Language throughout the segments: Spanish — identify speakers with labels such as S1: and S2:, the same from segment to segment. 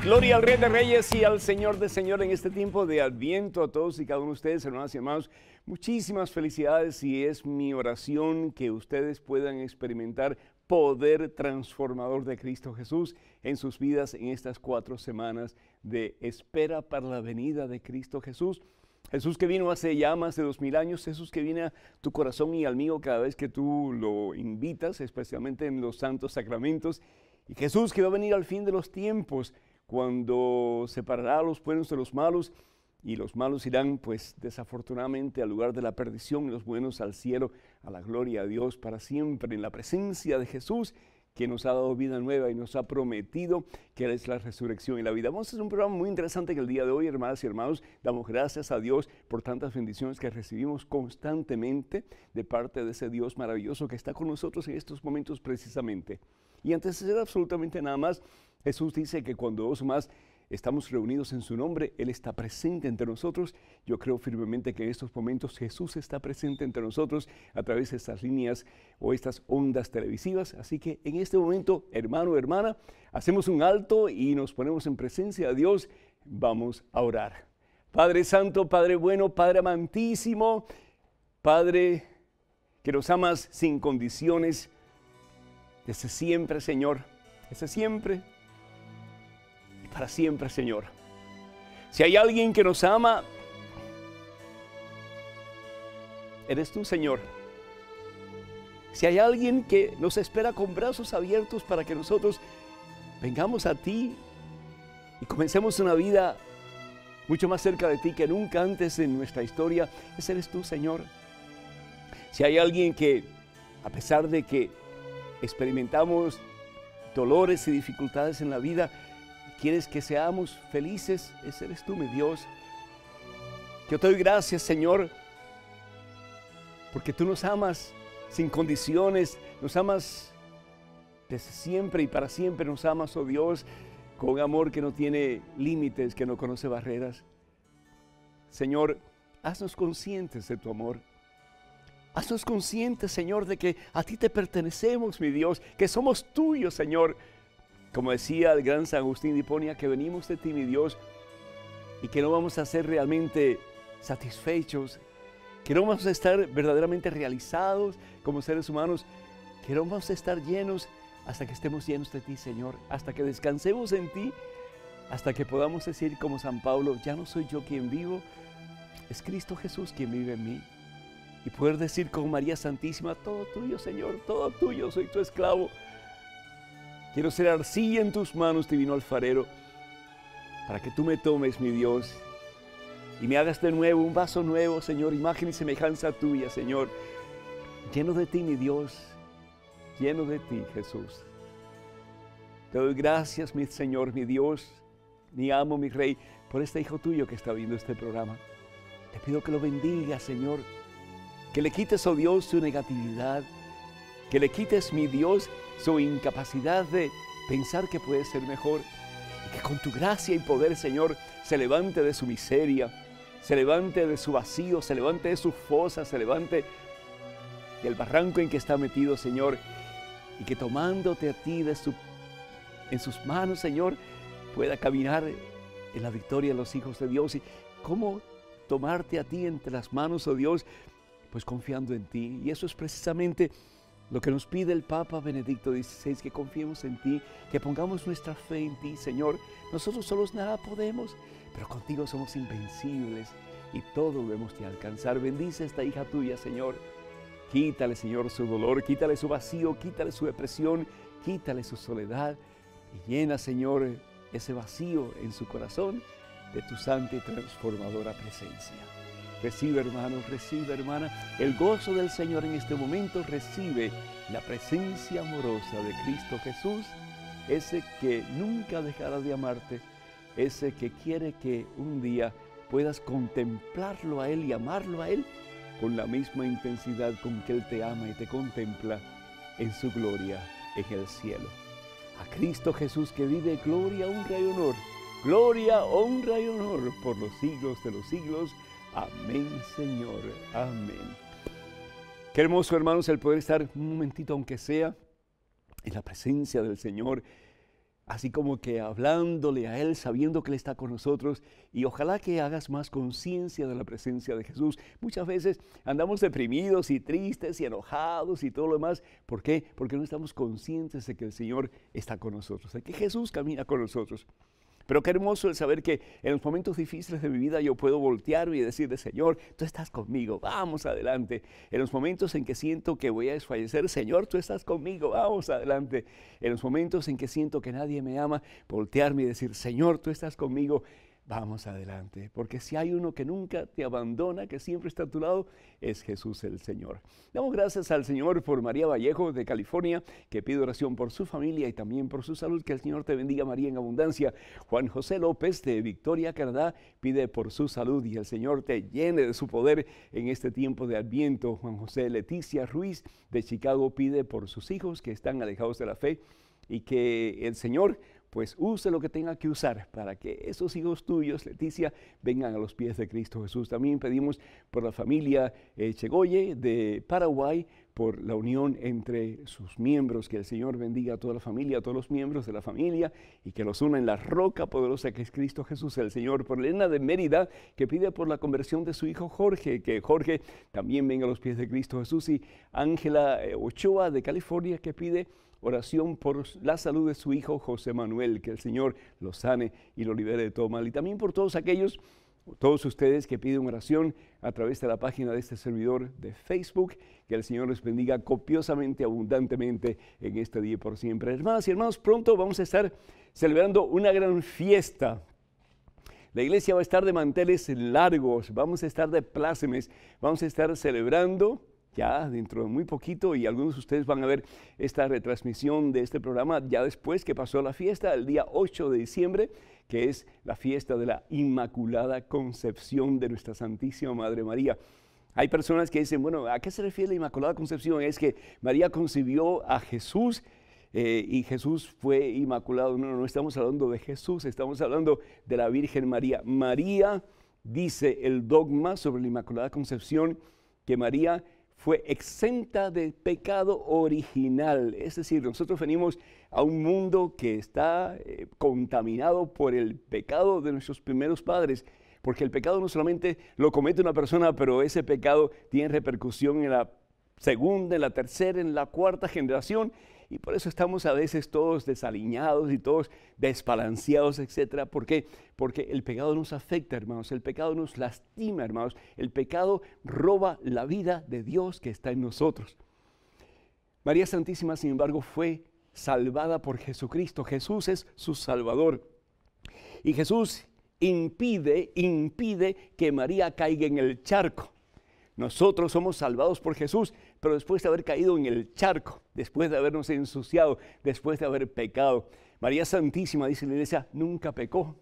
S1: Gloria al Rey de Reyes y al Señor de Señores en este tiempo de Adviento. A todos y cada uno de ustedes, hermanas y hermanos, muchísimas felicidades y es mi oración que ustedes puedan experimentar poder transformador de Cristo Jesús en sus vidas en estas 4 semanas de espera para la venida de Cristo Jesús. Jesús que vino hace ya más de 2000 años, Jesús que viene a tu corazón y al mío cada vez que tú lo invitas, especialmente en los santos sacramentos. Y Jesús que va a venir al fin de los tiempos, cuando separará a los buenos de los malos, y los malos irán, pues, desafortunadamente al lugar de la perdición, y los buenos al cielo, a la gloria a Dios para siempre, en la presencia de Jesús, que nos ha dado vida nueva y nos ha prometido que Él es la resurrección y la vida. Vamos a hacer un programa muy interesante que el día de hoy, hermanas y hermanos, damos gracias a Dios por tantas bendiciones que recibimos constantemente de parte de ese Dios maravilloso que está con nosotros en estos momentos precisamente. Y antes de hacer absolutamente nada más, Jesús dice que cuando 2 o más estamos reunidos en su nombre, Él está presente entre nosotros. Yo creo firmemente que en estos momentos Jesús está presente entre nosotros a través de estas líneas o estas ondas televisivas. Así que en este momento, hermano o hermana, hacemos un alto y nos ponemos en presencia de Dios. Vamos a orar. Padre Santo, Padre bueno, Padre amantísimo, Padre que nos amas sin condiciones, desde siempre, Señor, desde siempre y para siempre, Señor. Si hay alguien que nos ama, eres tú, Señor. Si hay alguien que nos espera con brazos abiertos para que nosotros vengamos a ti y comencemos una vida mucho más cerca de ti que nunca antes en nuestra historia, ese eres tú, Señor. Si hay alguien que, a pesar de que experimentamos dolores y dificultades en la vida, quieres que seamos felices, ese eres tú, mi Dios. Yo te doy gracias, Señor, porque tú nos amas sin condiciones, nos amas desde siempre y para siempre, nos amas, oh Dios, con un amor que no tiene límites, que no conoce barreras. Señor, haznos conscientes de tu amor. Haznos conscientes, Señor, de que a ti te pertenecemos, mi Dios, que somos tuyos, Señor. Como decía el gran San Agustín de Hiponia, que venimos de ti, mi Dios, y que no vamos a ser realmente satisfechos, que no vamos a estar verdaderamente realizados como seres humanos, que no vamos a estar llenos hasta que estemos llenos de ti, Señor, hasta que descansemos en ti, hasta que podamos decir como San Pablo, ya no soy yo quien vivo, es Cristo Jesús quien vive en mí. Y poder decir con María Santísima, todo tuyo, Señor, todo tuyo, soy tu esclavo. Quiero ser arcilla en tus manos, divino alfarero, para que tú me tomes, mi Dios, y me hagas de nuevo un vaso nuevo, Señor, imagen y semejanza tuya, Señor, lleno de ti, mi Dios, lleno de ti, Jesús. Te doy gracias, mi Señor, mi Dios, mi amo, mi Rey, por este hijo tuyo que está viendo este programa. Te pido que lo bendiga, Señor, que le quites, oh Dios, su negatividad, que le quites, mi Dios, su incapacidad de pensar que puede ser mejor, y que con tu gracia y poder, Señor, se levante de su miseria, se levante de su vacío, se levante de su fosa, se levante del barranco en que está metido, Señor, y que tomándote a ti en sus manos, Señor, pueda caminar en la victoria de los hijos de Dios. Y cómo tomarte a ti entre las manos, oh Dios, pues confiando en ti. Y eso es precisamente lo que nos pide el Papa Benedicto XVI, que confiemos en ti, que pongamos nuestra fe en ti, Señor. Nosotros solos nada podemos, pero contigo somos invencibles y todo lo hemos de alcanzar. Bendice a esta hija tuya, Señor. Quítale, Señor, su dolor, quítale su vacío, quítale su depresión, quítale su soledad y llena, Señor, ese vacío en su corazón de tu santa y transformadora presencia. Recibe, hermano, recibe, hermana, el gozo del Señor en este momento. Recibe la presencia amorosa de Cristo Jesús, ese que nunca dejará de amarte, ese que quiere que un día puedas contemplarlo a Él y amarlo a Él con la misma intensidad con que Él te ama y te contempla en su gloria en el cielo. A Cristo Jesús, que vive, gloria, honra y honor. Gloria, honra y honor por los siglos de los siglos. Amén, Señor. Amén. Qué hermoso, hermanos, el poder estar un momentito, aunque sea, en la presencia del Señor, así como que hablándole a Él, sabiendo que Él está con nosotros, y ojalá que hagas más conciencia de la presencia de Jesús. Muchas veces andamos deprimidos y tristes y enojados y todo lo demás. ¿Por qué? Porque no estamos conscientes de que el Señor está con nosotros, de que Jesús camina con nosotros. Pero qué hermoso el saber que en los momentos difíciles de mi vida yo puedo voltearme y decirle: Señor, tú estás conmigo, vamos adelante. En los momentos en que siento que voy a desfallecer, Señor, tú estás conmigo, vamos adelante. En los momentos en que siento que nadie me ama, voltearme y decir: Señor, tú estás conmigo, vamos adelante. Porque si hay uno que nunca te abandona, que siempre está a tu lado, es Jesús el Señor. Damos gracias al Señor por María Vallejo de California, que pide oración por su familia y también por su salud. Que el Señor te bendiga, María, en abundancia. Juan José López de Victoria, Canadá, pide por su salud y el Señor te llene de su poder en este tiempo de Adviento. Juan José Leticia Ruiz de Chicago pide por sus hijos que están alejados de la fe y que el Señor pues use lo que tenga que usar para que esos hijos tuyos, Leticia, vengan a los pies de Cristo Jesús. También pedimos por la familia Chegoye de Paraguay, por la unión entre sus miembros, que el Señor bendiga a toda la familia, a todos los miembros de la familia y que los una en la roca poderosa que es Cristo Jesús el Señor. Por Elena de Mérida, que pide por la conversión de su hijo Jorge, que Jorge también venga a los pies de Cristo Jesús. Y Ángela Ochoa de California, que pide oración por la salud de su hijo José Manuel, que el Señor lo sane y lo libere de todo mal. Y también por todos aquellos, todos ustedes que piden oración a través de la página de este servidor de Facebook, que el Señor les bendiga copiosamente, abundantemente en este día y por siempre. Hermanas y hermanos, pronto vamos a estar celebrando una gran fiesta. La iglesia va a estar de manteles largos, vamos a estar de plácemes, vamos a estar celebrando ya dentro de muy poquito, y algunos de ustedes van a ver esta retransmisión de este programa ya después que pasó la fiesta, el día 8 de diciembre, que es la fiesta de la Inmaculada Concepción de nuestra Santísima Madre María. Hay personas que dicen: bueno, ¿a qué se refiere la Inmaculada Concepción? Es que María concibió a Jesús y Jesús fue inmaculado. No, no estamos hablando de Jesús, estamos hablando de la Virgen María. María, dice el dogma sobre la Inmaculada Concepción, que María fue exenta de pecado original. Es decir, nosotros venimos a un mundo que está contaminado por el pecado de nuestros primeros padres, porque el pecado no solamente lo comete una persona, pero ese pecado tiene repercusión en la segunda, en la tercera, en la cuarta generación, y por eso estamos a veces todos desaliñados y todos desbalanceados, etc. ¿Por qué? Porque el pecado nos afecta, hermanos, el pecado nos lastima, hermanos, el pecado roba la vida de Dios que está en nosotros. María Santísima, sin embargo, fue salvada por Jesucristo. Jesús es su Salvador. Y Jesús impide que María caiga en el charco. Nosotros somos salvados por Jesús, pero después de haber caído en el charco, después de habernos ensuciado, después de haber pecado. María Santísima, dice la iglesia, nunca pecó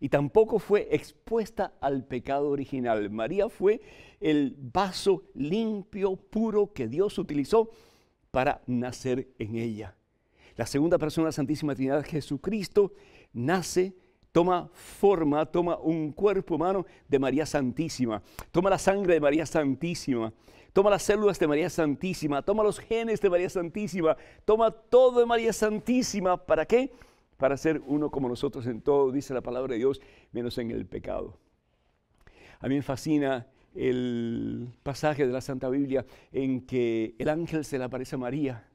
S1: y tampoco fue expuesta al pecado original. María fue el vaso limpio, puro que Dios utilizó para nacer en ella. La segunda persona de la Santísima Trinidad, Jesucristo, nace, toma forma, toma un cuerpo humano de María Santísima, toma la sangre de María Santísima, toma las células de María Santísima, toma los genes de María Santísima, toma todo de María Santísima. ¿Para qué? Para ser uno como nosotros en todo, dice la palabra de Dios, menos en el pecado. A mí me fascina el pasaje de la Santa Biblia en que el ángel se le aparece a María,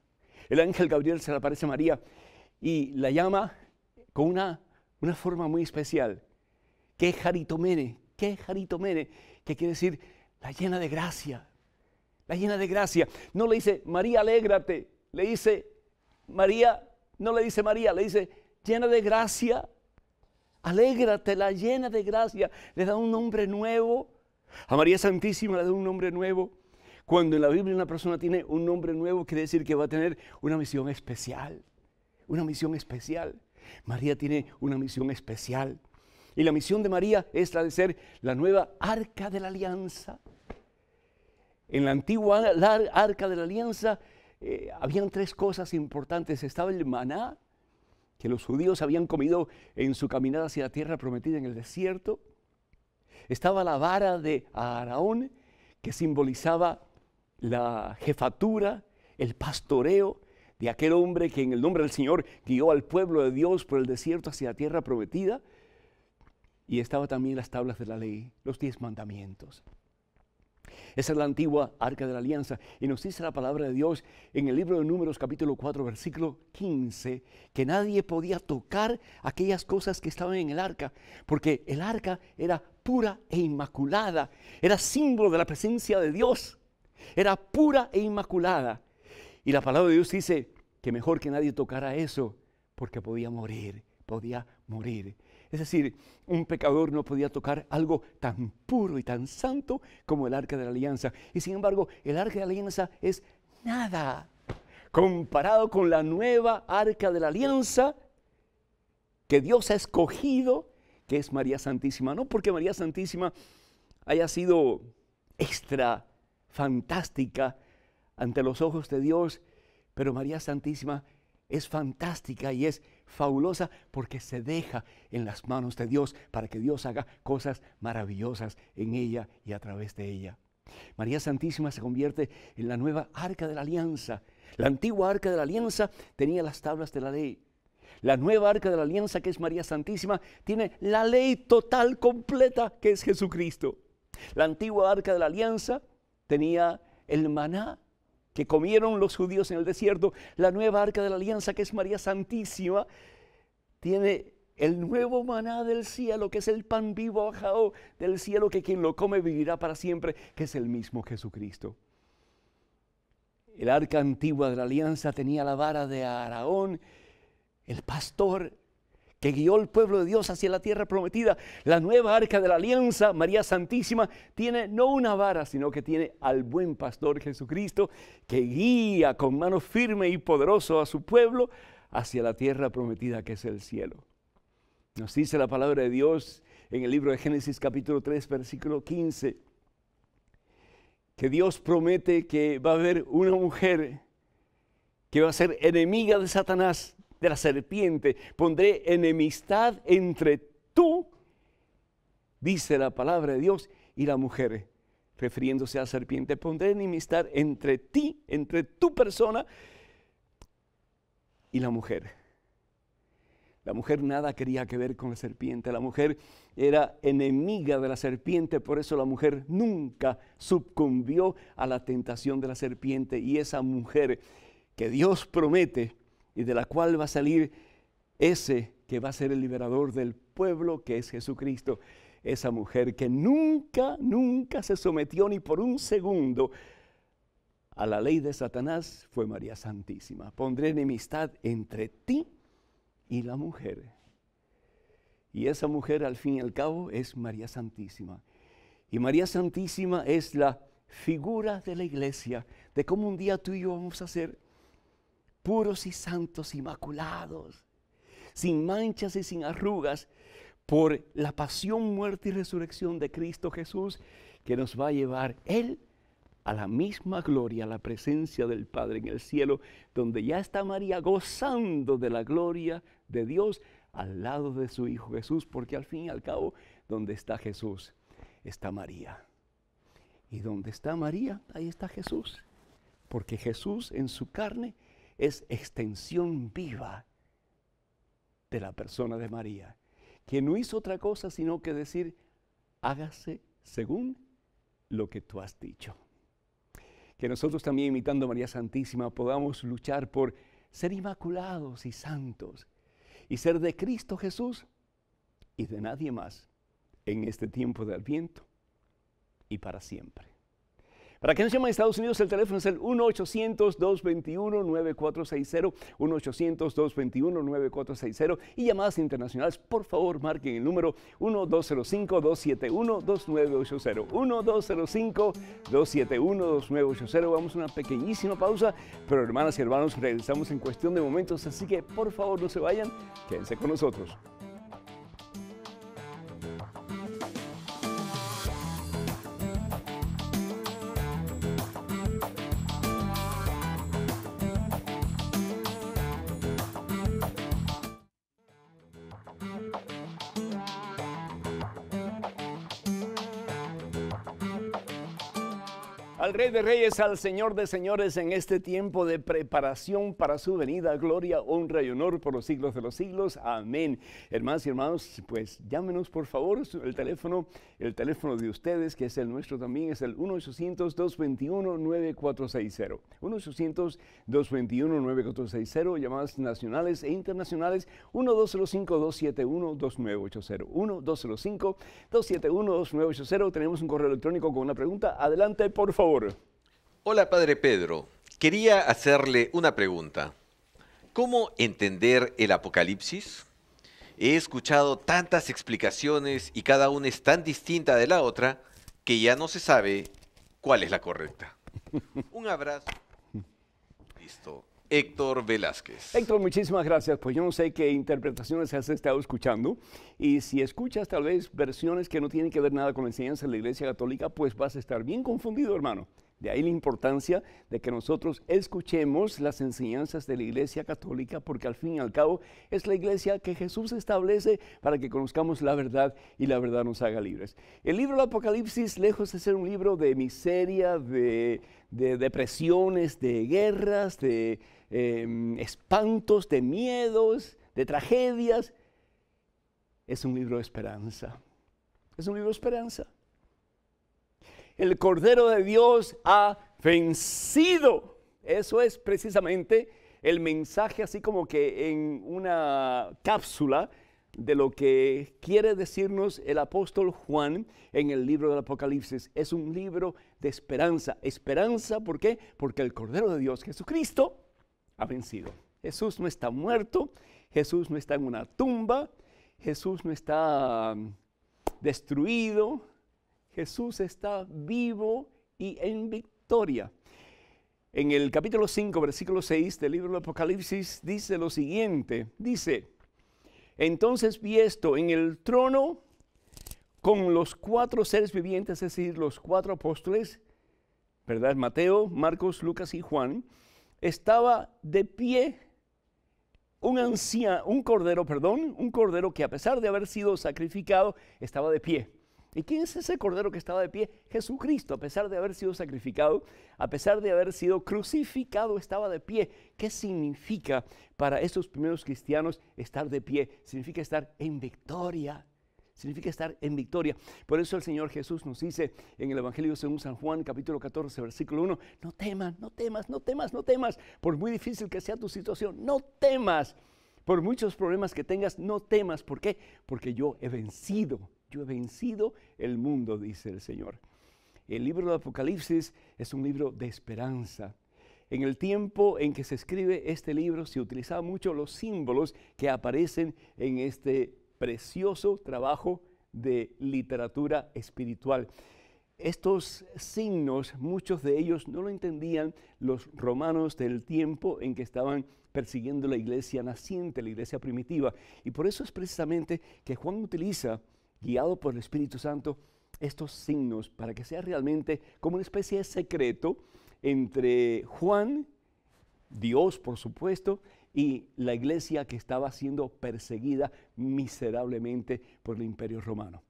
S1: el ángel Gabriel se le aparece a María y la llama con una forma muy especial, que jaritomene, que quiere decir la llena de gracia, la llena de gracia. No le dice María, alégrate, le dice María, no le dice María, le dice llena de gracia, alégrate, la llena de gracia. Le da un nombre nuevo, a María Santísima le da un nombre nuevo. Cuando en la Biblia una persona tiene un nombre nuevo, quiere decir que va a tener una misión especial, una misión especial. María tiene una misión especial y la misión de María es la de ser la nueva arca de la alianza. En la antigua arca de la alianza habían tres cosas importantes. Estaba el maná, que los judíos habían comido en su caminada hacia la tierra prometida en el desierto. Estaba la vara de Aarón, que simbolizaba la jefatura, el pastoreo de aquel hombre que en el nombre del Señor guió al pueblo de Dios por el desierto hacia la tierra prometida. Y estaba también las tablas de la ley, los 10 mandamientos. Esa es la antigua arca de la alianza. Y nos dice la palabra de Dios en el libro de Números capítulo 4 versículo 15 que nadie podía tocar aquellas cosas que estaban en el arca, porque el arca era pura e inmaculada, era símbolo de la presencia de Dios, era pura e inmaculada. Y la palabra de Dios dice que mejor que nadie tocara eso, porque podía morir. Es decir, un pecador no podía tocar algo tan puro y tan santo como el arca de la alianza. Y sin embargo, el arca de la alianza es nada comparado con la nueva arca de la alianza que Dios ha escogido, que es María Santísima. No porque María Santísima haya sido extra fantástica ante los ojos de Dios, pero María Santísima es fantástica y es fabulosa porque se deja en las manos de Dios para que Dios haga cosas maravillosas en ella y a través de ella. María Santísima se convierte en la nueva arca de la alianza. La antigua arca de la alianza tenía las tablas de la ley. La nueva arca de la alianza, que es María Santísima, tiene la ley total, completa, que es Jesucristo. La antigua arca de la alianza tenía el maná que comieron los judíos en el desierto. La nueva arca de la alianza, que es María Santísima, tiene el nuevo maná del cielo, que es el pan vivo bajado del cielo, que quien lo come vivirá para siempre, que es el mismo Jesucristo. El arca antigua de la alianza tenía la vara de Aarón, el pastor que guió al pueblo de Dios hacia la tierra prometida. La nueva arca de la alianza, María Santísima, tiene no una vara, sino que tiene al buen pastor Jesucristo, que guía con mano firme y poderoso a su pueblo hacia la tierra prometida, que es el cielo. Nos dice la palabra de Dios en el libro de Génesis capítulo 3 versículo 15 que Dios promete que va a haber una mujer que va a ser enemiga de Satanás, de la serpiente. Pondré enemistad entre tú, dice la palabra de Dios, y la mujer, refiriéndose a la serpiente. Pondré enemistad entre ti, entre tu persona y la mujer. La mujer nada quería que ver con la serpiente. La mujer era enemiga de la serpiente, por eso la mujer nunca sucumbió a la tentación de la serpiente. Y esa mujer que Dios promete y de la cual va a salir ese que va a ser el liberador del pueblo, que es Jesucristo. Esa mujer que nunca se sometió ni por un segundo a la ley de Satanás fue María Santísima. Pondré enemistad entre ti y la mujer. Y esa mujer al fin y al cabo es María Santísima. Y María Santísima es la figura de la iglesia, de cómo un día tú y yo vamos a ser puros y santos, inmaculados, sin manchas y sin arrugas, por la pasión, muerte y resurrección de Cristo Jesús, que nos va a llevar Él a la misma gloria, a la presencia del Padre en el cielo, donde ya está María gozando de la gloria de Dios al lado de su Hijo Jesús, porque al fin y al cabo, donde está Jesús, está María. Y donde está María, ahí está Jesús, porque Jesús en su carne es extensión viva de la persona de María, que no hizo otra cosa sino que decir, hágase según lo que tú has dicho. Que nosotros también, imitando a María Santísima, podamos luchar por ser inmaculados y santos y ser de Cristo Jesús y de nadie más en este tiempo de Adviento y para siempre. Para quienes llaman a Estados Unidos, el teléfono es el 1-800-221-9460, 1-800-221-9460, y llamadas internacionales, por favor, marquen el número 1-205-271-2980, 1-205-271-2980. Vamos a una pequeñísima pausa, pero hermanas y hermanos, regresamos en cuestión de momentos, así que por favor no se vayan, quédense con nosotros. Al Rey de Reyes, al Señor de Señores, en este tiempo de preparación para su venida, gloria, honra y honor por los siglos de los siglos. Amén. Hermanas y hermanos, pues llámenos por favor, el teléfono de ustedes, que es el nuestro también, es el 1-800-221-9460. 1-800-221-9460, llamadas nacionales e internacionales, 1-205-271-2980. 1-205-271-2980. Tenemos un correo electrónico con una pregunta. Adelante, por favor.
S2: Hola, Padre Pedro. Quería hacerle una pregunta. ¿Cómo entender el Apocalipsis? He escuchado tantas explicaciones y cada una es tan distinta de la otra que ya no se sabe cuál es la correcta. Un abrazo. Listo. Héctor Velázquez.
S1: Héctor, muchísimas gracias. Pues yo no sé qué interpretaciones has estado escuchando, y si escuchas tal vez versiones que no tienen que ver nada con la enseñanza de la Iglesia Católica, pues vas a estar bien confundido, hermano. De ahí la importancia de que nosotros escuchemos las enseñanzas de la Iglesia Católica, porque al fin y al cabo es la Iglesia que Jesús establece para que conozcamos la verdad y la verdad nos haga libres. El libro del Apocalipsis, lejos de ser un libro de miseria, de depresiones, de guerras, de espantos, de miedos, de tragedias, es un libro de esperanza. Es un libro de esperanza. El Cordero de Dios ha vencido. Eso es precisamente el mensaje, así como que en una cápsula de lo que quiere decirnos el apóstol Juan en el libro del Apocalipsis. Es un libro de esperanza. Esperanza, ¿por qué? Porque el Cordero de Dios, Jesucristo, ha vencido. Jesús no está muerto, Jesús no está en una tumba, Jesús no está destruido, Jesús está vivo y en victoria. En el capítulo 5, versículo 6 del libro del Apocalipsis dice lo siguiente, dice: entonces vi esto en el trono con los 4 seres vivientes, es decir, los 4 apóstoles, ¿verdad? Mateo, Marcos, Lucas y Juan. Estaba de pie un cordero que a pesar de haber sido sacrificado, estaba de pie. ¿Y quién es ese cordero que estaba de pie? Jesucristo, a pesar de haber sido sacrificado, a pesar de haber sido crucificado, estaba de pie. ¿Qué significa para estos primeros cristianos estar de pie? Significa estar en victoria. Significa estar en victoria. Por eso el Señor Jesús nos dice en el Evangelio según San Juan, capítulo 14, versículo 1, no temas, no temas, no temas, no temas, por muy difícil que sea tu situación, no temas, por muchos problemas que tengas, no temas. ¿Por qué? Porque yo he vencido el mundo, dice el Señor. El libro del Apocalipsis es un libro de esperanza. En el tiempo en que se escribe este libro se utilizaban mucho los símbolos que aparecen en este precioso trabajo de literatura espiritual. Estos signos, muchos de ellos no lo entendían los romanos del tiempo en que estaban persiguiendo la iglesia naciente, la iglesia primitiva. Y por eso es precisamente que Juan utiliza, guiado por el Espíritu Santo, estos signos para que sea realmente como una especie de secreto entre Juan, Dios por supuesto, y la iglesia que estaba siendo perseguida miserablemente por el Imperio Romano.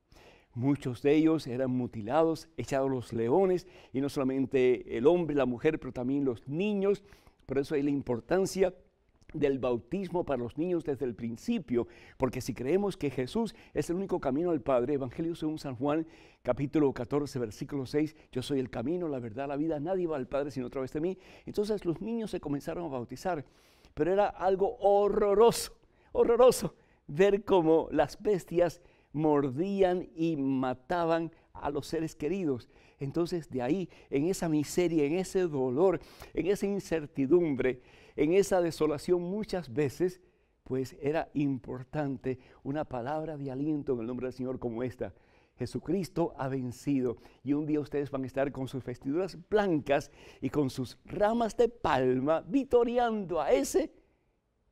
S1: Muchos de ellos eran mutilados, echados a los leones, y no solamente el hombre, la mujer, pero también los niños. Por eso hay la importancia del bautismo para los niños desde el principio, porque si creemos que Jesús es el único camino al Padre, Evangelio según San Juan, capítulo 14, versículo 6, yo soy el camino, la verdad, la vida, nadie va al Padre sino a través de mí. Entonces los niños se comenzaron a bautizar, pero era algo horroroso ver cómo las bestias mordían y mataban a los seres queridos. Entonces de ahí, en esa miseria, en ese dolor, en esa incertidumbre, en esa desolación muchas veces, pues era importante una palabra de aliento en el nombre del Señor como esta: Jesucristo ha vencido, y un día ustedes van a estar con sus vestiduras blancas y con sus ramas de palma vitoreando a ese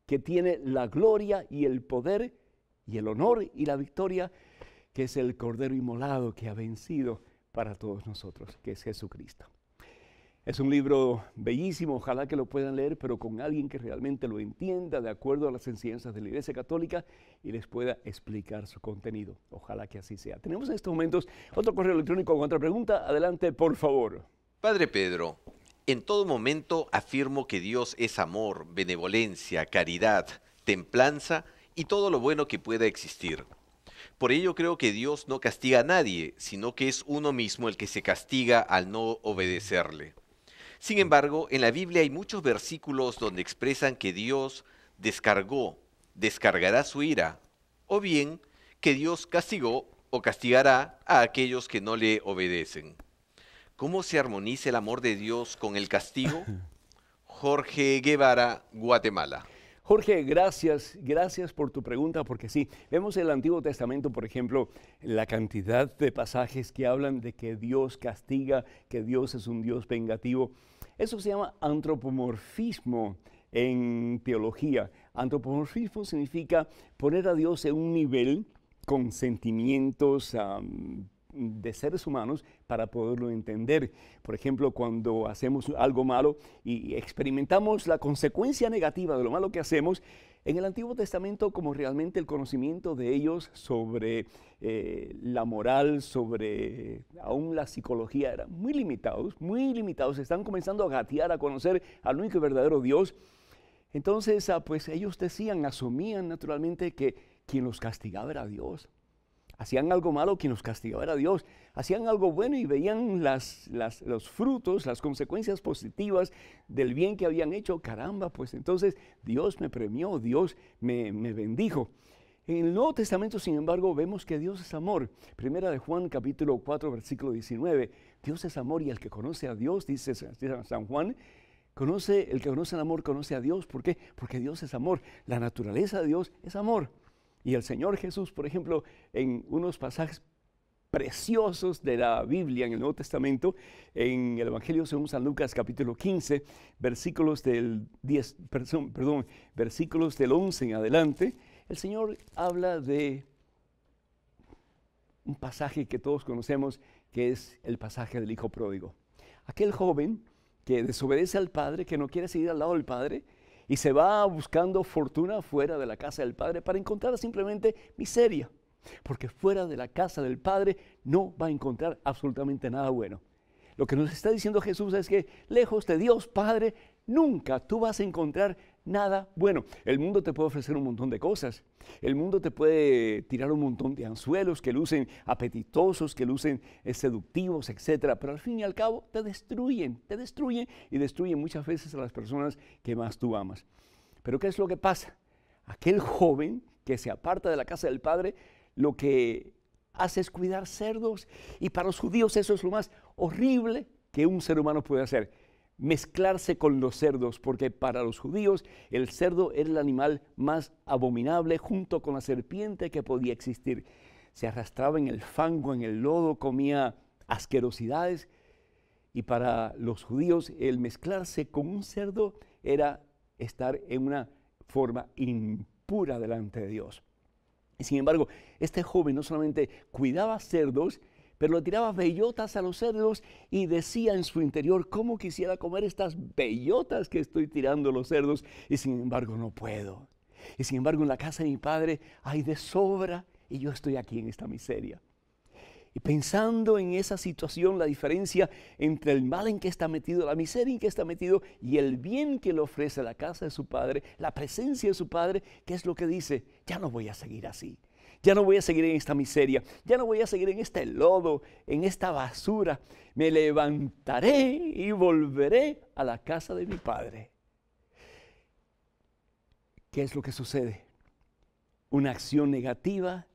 S1: que tiene la gloria y el poder y el honor y la victoria, que es el Cordero inmolado que ha vencido para todos nosotros, que es Jesucristo. Es un libro bellísimo, ojalá que lo puedan leer, pero con alguien que realmente lo entienda de acuerdo a las enseñanzas de la Iglesia Católica y les pueda explicar su contenido. Ojalá que así sea. Tenemos en estos momentos otro correo electrónico con otra pregunta. Adelante, por favor.
S2: Padre Pedro, en todo momento afirmo que Dios es amor, benevolencia, caridad, templanza y todo lo bueno que pueda existir. Por ello creo que Dios no castiga a nadie, sino que es uno mismo el que se castiga al no obedecerle. Sin embargo, en la Biblia hay muchos versículos donde expresan que Dios descargará su ira, o bien que Dios castigó o castigará a aquellos que no le obedecen. ¿Cómo se armoniza el amor de Dios con el castigo? Jorge Guevara, Guatemala.
S1: Jorge, gracias por tu pregunta, porque sí, vemos en el Antiguo Testamento, por ejemplo, la cantidad de pasajes que hablan de que Dios castiga, que Dios es un Dios vengativo. Eso se llama antropomorfismo en teología. Antropomorfismo significa poner a Dios en un nivel con sentimientos de seres humanos para poderlo entender. Por ejemplo, cuando hacemos algo malo y experimentamos la consecuencia negativa de lo malo que hacemos, en el Antiguo Testamento, como realmente el conocimiento de ellos sobre la moral, sobre aún la psicología, eran muy limitados, están comenzando a gatear, a conocer al único y verdadero Dios. Entonces, pues ellos asumían naturalmente que quien los castigaba era Dios. Hacían algo malo, quien los castigaba era Dios. Hacían algo bueno y veían los frutos, las consecuencias positivas del bien que habían hecho. Caramba, pues entonces Dios me premió, Dios me bendijo. En el Nuevo Testamento, sin embargo, vemos que Dios es amor. Primera de Juan, capítulo 4, versículo 19. Dios es amor y el que conoce a Dios, dice San Juan, el que conoce el amor conoce a Dios. ¿Por qué? Porque Dios es amor. La naturaleza de Dios es amor. Y el Señor Jesús, por ejemplo, en unos pasajes preciosos de la Biblia en el Nuevo Testamento, en el Evangelio según San Lucas, capítulo 15, versículos del 11 en adelante, el Señor habla de un pasaje que todos conocemos, que es el pasaje del Hijo Pródigo. Aquel joven que desobedece al Padre, que no quiere seguir al lado del Padre, y se va buscando fortuna fuera de la casa del Padre para encontrar simplemente miseria. Porque fuera de la casa del Padre no va a encontrar absolutamente nada bueno. Lo que nos está diciendo Jesús es que lejos de Dios Padre, nunca tú vas a encontrar nada bueno. El mundo te puede ofrecer un montón de cosas. El mundo te puede tirar un montón de anzuelos que lucen apetitosos, que lucen seductivos, etc. Pero al fin y al cabo te destruyen y destruyen muchas veces a las personas que más tú amas. Pero ¿qué es lo que pasa? Aquel joven que se aparta de la casa del Padre, lo que hace es cuidar cerdos, y para los judíos eso es lo más horrible que un ser humano puede hacer, mezclarse con los cerdos, porque para los judíos el cerdo era el animal más abominable junto con la serpiente que podía existir. Se arrastraba en el fango, en el lodo, comía asquerosidades, y para los judíos el mezclarse con un cerdo era estar en una forma impura delante de Dios. Y sin embargo, este joven no solamente cuidaba cerdos, pero le tiraba bellotas a los cerdos y decía en su interior: ¿cómo quisiera comer estas bellotas que estoy tirando a los cerdos? Y sin embargo no puedo. Y sin embargo en la casa de mi padre hay de sobra y yo estoy aquí en esta miseria. Y pensando en esa situación, la diferencia entre el mal en que está metido, la miseria en que está metido y el bien que le ofrece la casa de su padre, la presencia de su padre, ¿qué es lo que dice? Ya no voy a seguir así. Ya no voy a seguir en esta miseria, ya no voy a seguir en este lodo, en esta basura. Me levantaré y volveré a la casa de mi padre. ¿Qué es lo que sucede? Una acción negativa,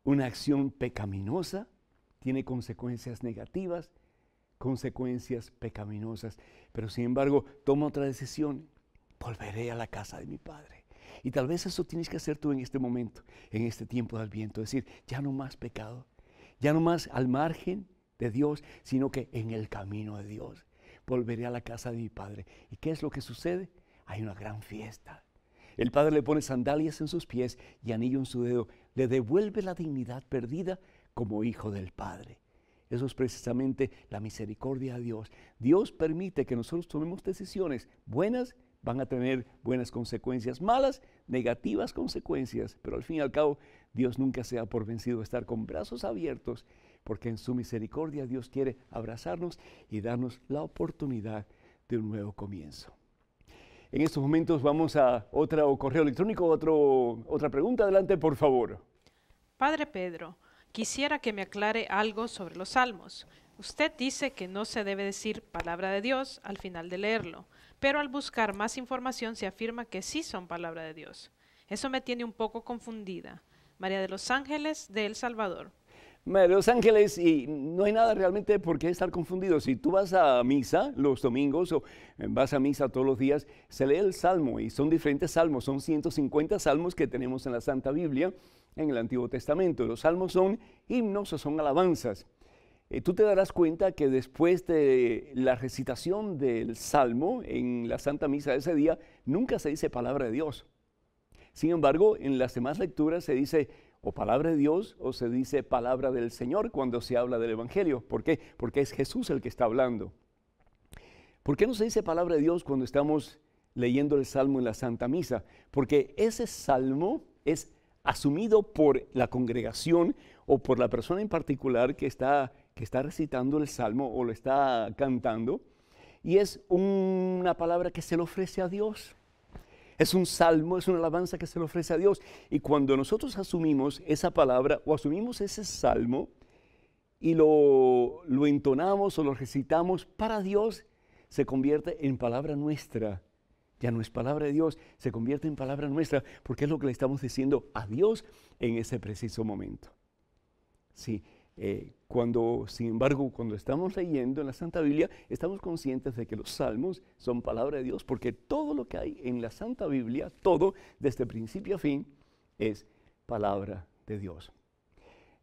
S1: una acción pecaminosa, tiene consecuencias negativas, consecuencias pecaminosas. Pero sin embargo, toma otra decisión: volveré a la casa de mi padre. Y tal vez eso tienes que hacer tú en este momento, en este tiempo de Adviento, decir: ya no más pecado, ya no más al margen de Dios, sino que en el camino de Dios. Volveré a la casa de mi Padre. ¿Y qué es lo que sucede? Hay una gran fiesta. El Padre le pone sandalias en sus pies y anillo en su dedo. Le devuelve la dignidad perdida como hijo del Padre. Eso es precisamente la misericordia de Dios. Dios permite que nosotros tomemos decisiones buenas, van a tener buenas consecuencias, malas, negativas consecuencias, pero al fin y al cabo Dios nunca se da por vencido. Estar con brazos abiertos porque en su misericordia Dios quiere abrazarnos y darnos la oportunidad de un nuevo comienzo. En estos momentos vamos a otro correo electrónico, otra pregunta. Adelante, por favor.
S3: Padre Pedro, quisiera que me aclare algo sobre los salmos. Usted dice que no se debe decir palabra de Dios al final de leerlo, pero al buscar más información se afirma que sí son palabra de Dios. Eso me tiene un poco confundida. María de los Ángeles de El Salvador.
S1: María de los Ángeles, y no hay nada realmente por qué estar confundido. Si tú vas a misa los domingos o vas a misa todos los días, se lee el Salmo y son diferentes salmos. Son 150 salmos que tenemos en la Santa Biblia en el Antiguo Testamento. Los salmos son himnos o son alabanzas. Tú te darás cuenta que después de la recitación del Salmo en la Santa Misa de ese día, nunca se dice palabra de Dios. Sin embargo, en las demás lecturas se dice o palabra de Dios o se dice palabra del Señor cuando se habla del Evangelio. ¿Por qué? Porque es Jesús el que está hablando. ¿Por qué no se dice palabra de Dios cuando estamos leyendo el Salmo en la Santa Misa? Porque ese Salmo es asumido por la congregación o por la persona en particular que está recitando el Salmo o lo está cantando, y es una palabra que se le ofrece a Dios. Es un salmo, es una alabanza que se le ofrece a Dios. Y cuando nosotros asumimos esa palabra o asumimos ese salmo y lo entonamos o lo recitamos para Dios, se convierte en palabra nuestra. Ya no es palabra de Dios, se convierte en palabra nuestra, porque es lo que le estamos diciendo a Dios en ese preciso momento. Sí. Sin embargo, cuando estamos leyendo en la Santa Biblia, estamos conscientes de que los salmos son palabra de Dios, porque todo lo que hay en la Santa Biblia, todo, desde principio a fin, es palabra de Dios.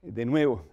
S1: De nuevo,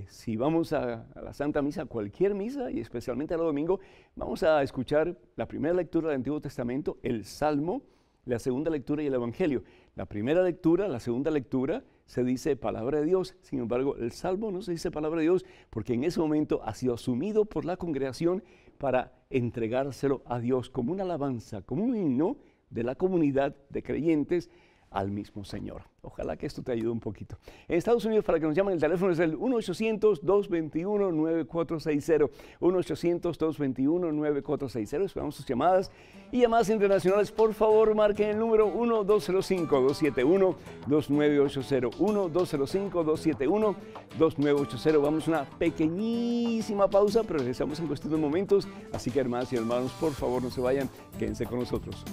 S1: si vamos a la Santa Misa, cualquier misa, y especialmente a los domingos, vamos a escuchar la primera lectura del Antiguo Testamento, el Salmo, la segunda lectura y el Evangelio. La primera lectura, la segunda lectura, se dice palabra de Dios. Sin embargo, el Salmo no se dice palabra de Dios porque en ese momento ha sido asumido por la congregación para entregárselo a Dios como una alabanza, como un himno de la comunidad de creyentes al mismo Señor. Ojalá que esto te ayude un poquito. En Estados Unidos, para que nos llamen, el teléfono es el 1-800-221-9460. 1-800-221-9460. Esperamos sus llamadas y llamadas internacionales. Por favor, marquen el número 1-205-271-2980. 1-205-271-2980. Vamos a una pequeñísima pausa, pero regresamos en cuestión de momentos. Así que, hermanas y hermanos, por favor, no se vayan. Quédense con nosotros.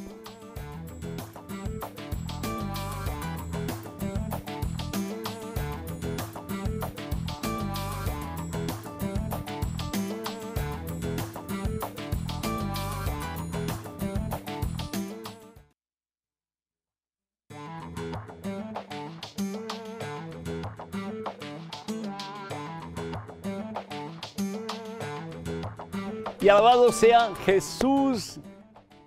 S1: Y alabado sea Jesús,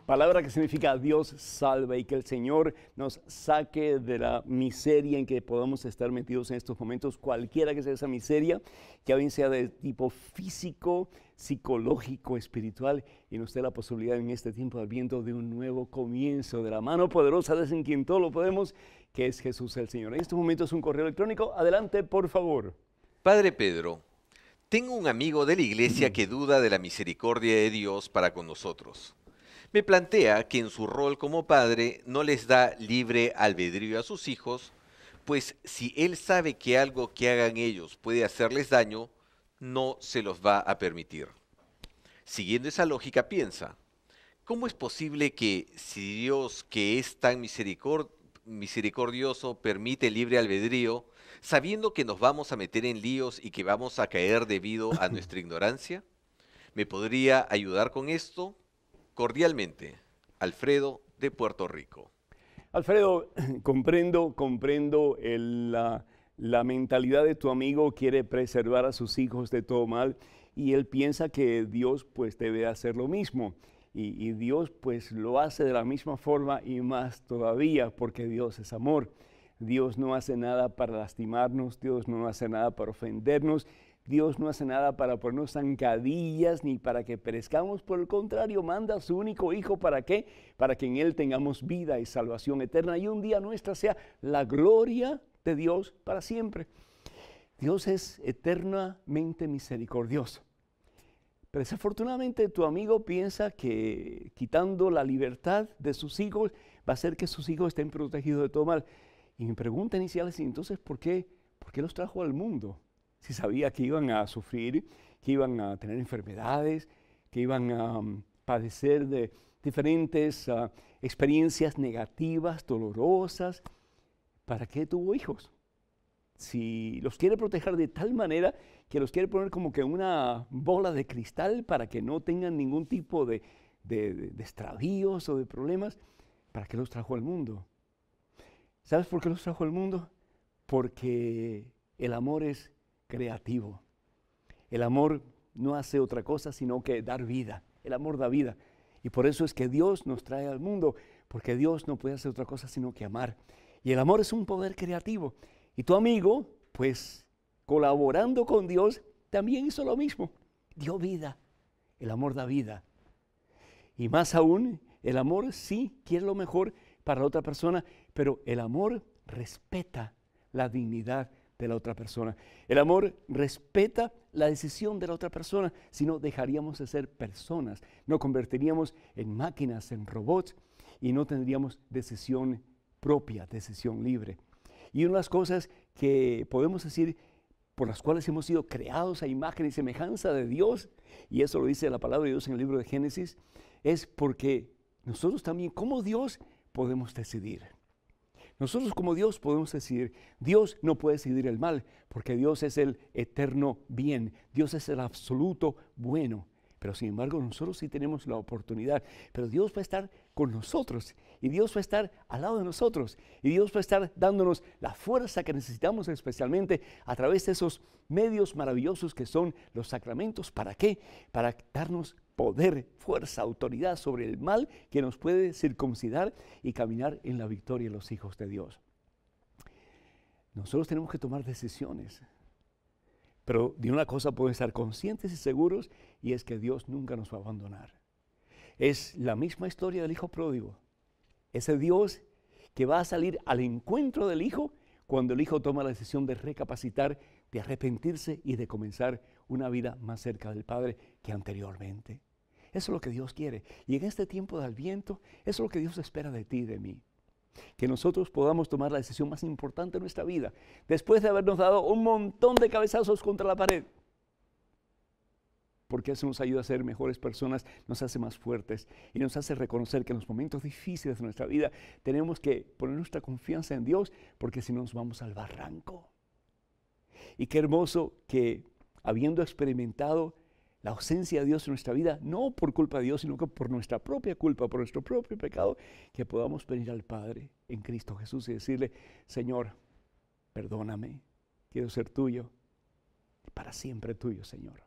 S1: palabra que significa Dios salva, y que el Señor nos saque de la miseria en que podamos estar metidos en estos momentos, cualquiera que sea esa miseria, que bien sea de tipo físico, psicológico, espiritual, y nos dé la posibilidad en este tiempo de Adviento de un nuevo comienzo, de la mano poderosa de ese en quien todo lo podemos, que es Jesús el Señor. En estos momentos un correo electrónico, adelante por favor.
S2: Padre Pedro, tengo un amigo de la iglesia que duda de la misericordia de Dios para con nosotros. Me plantea que en su rol como padre no les da libre albedrío a sus hijos, pues si él sabe que algo que hagan ellos puede hacerles daño, no se los va a permitir. Siguiendo esa lógica piensa, ¿cómo es posible que si Dios, que es tan misericordioso, permite libre albedrío, sabiendo que nos vamos a meter en líos y que vamos a caer debido a nuestra ignorancia? ¿Me podría ayudar con esto? Cordialmente, Alfredo de Puerto Rico.
S1: Alfredo, comprendo la mentalidad de tu amigo. Quiere preservar a sus hijos de todo mal y él piensa que Dios pues debe hacer lo mismo. Y Dios pues lo hace de la misma forma y más todavía, porque Dios es amor. Dios no hace nada para lastimarnos, Dios no hace nada para ofendernos, Dios no hace nada para ponernos zancadillas ni para que perezcamos. Por el contrario, manda a su único Hijo. ¿Para qué? Para que en Él tengamos vida y salvación eterna y un día nuestra sea la gloria de Dios para siempre. Dios es eternamente misericordioso. Pero desafortunadamente tu amigo piensa que quitando la libertad de sus hijos va a hacer que sus hijos estén protegidos de todo mal. Y mi pregunta inicial es, entonces, ¿por qué los trajo al mundo? Si sabía que iban a sufrir, que iban a tener enfermedades, que iban a padecer de diferentes experiencias negativas, dolorosas. ¿Para qué tuvo hijos? Si los quiere proteger de tal manera que los quiere poner como que una bola de cristal para que no tengan ningún tipo de extravíos o de problemas, ¿para qué los trajo al mundo? ¿Sabes por qué los trajo al mundo? Porque el amor es creativo. El amor no hace otra cosa sino que dar vida. El amor da vida. Y por eso es que Dios nos trae al mundo, porque Dios no puede hacer otra cosa sino que amar. Y el amor es un poder creativo. Y tu amigo, pues, colaborando con Dios, también hizo lo mismo. Dio vida. El amor da vida. Y más aún, el amor sí quiere lo mejor para la otra persona, pero el amor respeta la dignidad de la otra persona. El amor respeta la decisión de la otra persona, si no dejaríamos de ser personas, nos convertiríamos en máquinas, en robots, y no tendríamos decisión propia, decisión libre. Y una de las cosas que podemos decir por las cuales hemos sido creados a imagen y semejanza de Dios, y eso lo dice la palabra de Dios en el libro de Génesis, es porque nosotros también, como Dios, podemos decidir. Nosotros como Dios podemos decidir. Dios no puede decidir el mal, porque Dios es el eterno bien. Dios es el absoluto bueno. Pero sin embargo, nosotros sí tenemos la oportunidad. Pero Dios va a estar con nosotros. Y Dios va a estar al lado de nosotros. Y Dios va a estar dándonos la fuerza que necesitamos, especialmente a través de esos medios maravillosos que son los sacramentos. ¿Para qué? Para darnos poder, fuerza, autoridad sobre el mal que nos puede circuncidar y caminar en la victoria de los hijos de Dios. Nosotros tenemos que tomar decisiones. Pero de una cosa podemos estar conscientes y seguros, y es que Dios nunca nos va a abandonar. Es la misma historia del hijo pródigo. Ese Dios que va a salir al encuentro del hijo cuando el hijo toma la decisión de recapacitar, de arrepentirse y de comenzar una vida más cerca del Padre que anteriormente. Eso es lo que Dios quiere. Y en este tiempo de Adviento, eso es lo que Dios espera de ti y de mí. Que nosotros podamos tomar la decisión más importante de nuestra vida, después de habernos dado un montón de cabezazos contra la pared. Porque eso nos ayuda a ser mejores personas, nos hace más fuertes y nos hace reconocer que en los momentos difíciles de nuestra vida tenemos que poner nuestra confianza en Dios, porque si no nos vamos al barranco. Y qué hermoso que, habiendo experimentado la ausencia de Dios en nuestra vida, no por culpa de Dios, sino que por nuestra propia culpa, por nuestro propio pecado, que podamos venir al Padre en Cristo Jesús y decirle: Señor, perdóname, quiero ser tuyo, para siempre tuyo, Señor.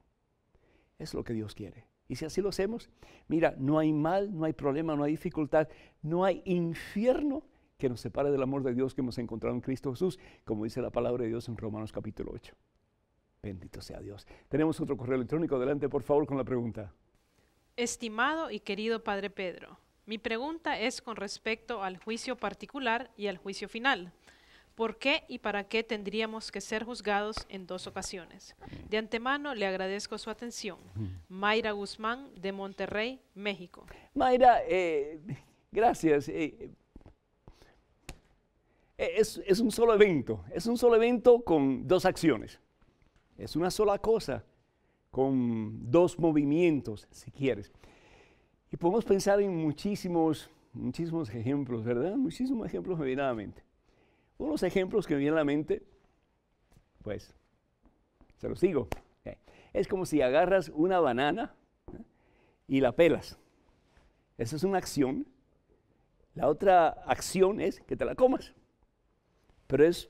S1: Es lo que Dios quiere. Y si así lo hacemos, mira, no hay mal, no hay problema, no hay dificultad, no hay infierno que nos separe del amor de Dios que hemos encontrado en Cristo Jesús, como dice la palabra de Dios en Romanos capítulo 8. Bendito sea Dios. Tenemos otro correo electrónico. Adelante, por favor, con la pregunta.
S3: Estimado y querido Padre Pedro, mi pregunta es con respecto al juicio particular y al juicio final. ¿Por qué y para qué tendríamos que ser juzgados en dos ocasiones? De antemano le agradezco su atención. Mayra Guzmán, de Monterrey, México.
S1: Mayra, gracias. Es un solo evento. Es un solo evento con dos acciones. Es una sola cosa, con dos movimientos, si quieres. Y podemos pensar en muchísimos ejemplos, ¿verdad? Muchísimos ejemplos me vienen a la mente. Unos ejemplos que me vienen a la mente, pues, se los digo. Es como si agarras una banana y la pelas. Esa es una acción. La otra acción es que te la comas. Pero es